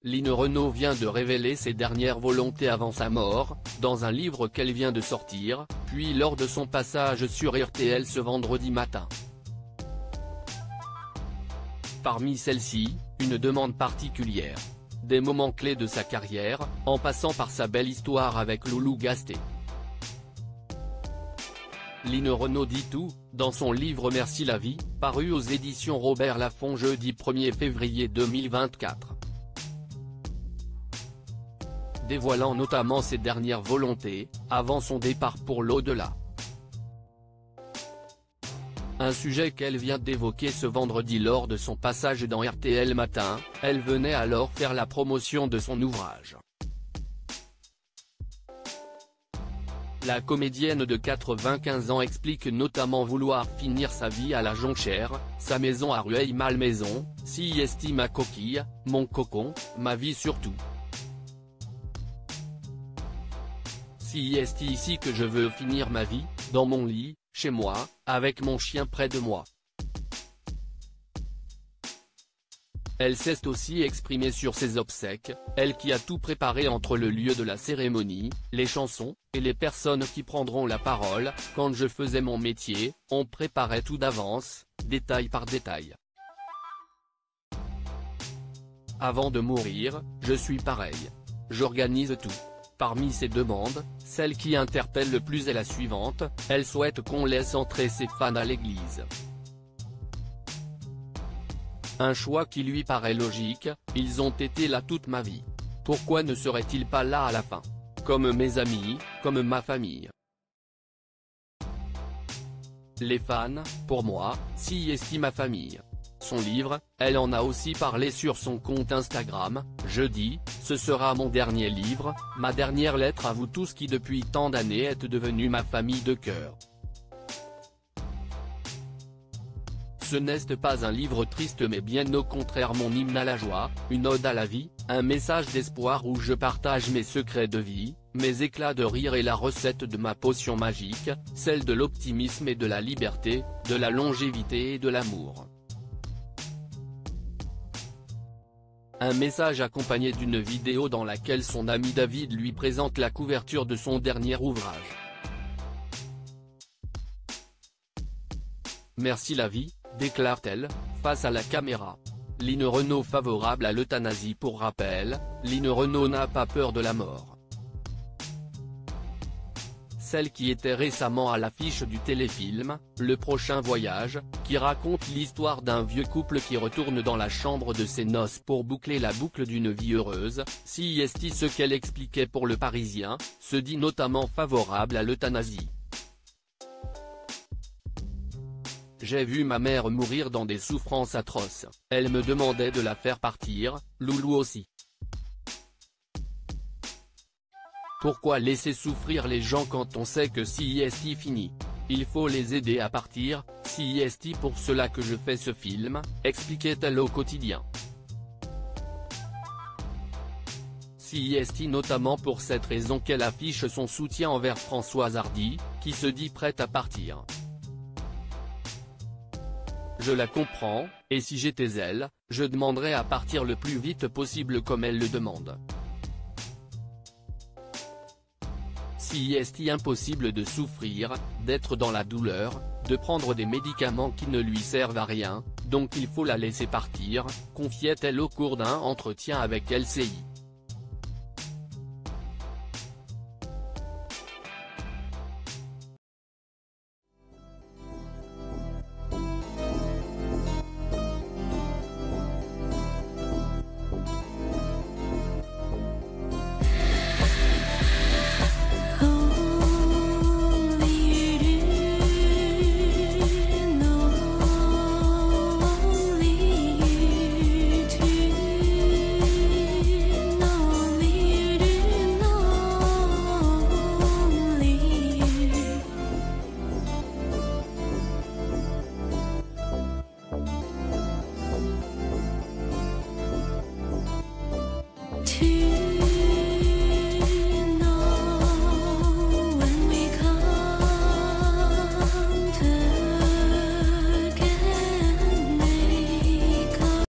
Line Renaud vient de révéler ses dernières volontés avant sa mort, dans un livre qu'elle vient de sortir, puis lors de son passage sur RTL ce vendredi matin. Parmi celles-ci, une demande particulière. Des moments clés de sa carrière, en passant par sa belle histoire avec Loulou Gasté. Line Renaud dit tout, dans son livre Merci la vie, paru aux éditions Robert Laffont jeudi 1er février 2024. Dévoilant notamment ses dernières volontés, avant son départ pour l'au-delà. Un sujet qu'elle vient d'évoquer ce vendredi lors de son passage dans RTL Matin, elle venait alors faire la promotion de son ouvrage. La comédienne de 95 ans explique notamment vouloir finir sa vie à la Jonchère, sa maison à Rueil-Malmaison, si est ma coquille, mon cocon, ma vie surtout. Si est ici que je veux finir ma vie, dans mon lit, chez moi, avec mon chien près de moi. Elle s'est aussi exprimée sur ses obsèques, elle qui a tout préparé entre le lieu de la cérémonie, les chansons, et les personnes qui prendront la parole. Quand je faisais mon métier, on préparait tout d'avance, détail par détail. Avant de mourir, je suis pareil. J'organise tout. Parmi ses demandes, celle qui interpelle le plus est la suivante, elle souhaite qu'on laisse entrer ses fans à l'église. Un choix qui lui paraît logique, ils ont été là toute ma vie. Pourquoi ne seraient-ils pas là à la fin? Comme mes amis, comme ma famille. Les fans, pour moi, si est ma famille. Son livre, elle en a aussi parlé sur son compte Instagram, jeudi, ce sera mon dernier livre, ma dernière lettre à vous tous qui depuis tant d'années êtes devenus ma famille de cœur. Ce n'est pas un livre triste mais bien au contraire mon hymne à la joie, une ode à la vie, un message d'espoir où je partage mes secrets de vie, mes éclats de rire et la recette de ma potion magique, celle de l'optimisme et de la liberté, de la longévité et de l'amour. Un message accompagné d'une vidéo dans laquelle son ami David lui présente la couverture de son dernier ouvrage. Merci la vie, déclare-t-elle, face à la caméra. Line Renaud favorable à l'euthanasie. Pour rappel, Line Renaud n'a pas peur de la mort. Celle qui était récemment à l'affiche du téléfilm, Le Prochain Voyage, qui raconte l'histoire d'un vieux couple qui retourne dans la chambre de ses noces pour boucler la boucle d'une vie heureuse, si est ce qu'elle expliquait pour Le Parisien, se dit notamment favorable à l'euthanasie. J'ai vu ma mère mourir dans des souffrances atroces, elle me demandait de la faire partir, Loulou aussi. Pourquoi laisser souffrir les gens quand on sait que si est fini? Il faut les aider à partir, si est pour cela que je fais ce film, expliquait-elle au quotidien. Si est notamment pour cette raison qu'elle affiche son soutien envers Françoise Hardy, qui se dit prête à partir. Je la comprends, et si j'étais elle, je demanderais à partir le plus vite possible comme elle le demande. Si est impossible de souffrir, d'être dans la douleur, de prendre des médicaments qui ne lui servent à rien, donc il faut la laisser partir, confiait-elle au cours d'un entretien avec LCI.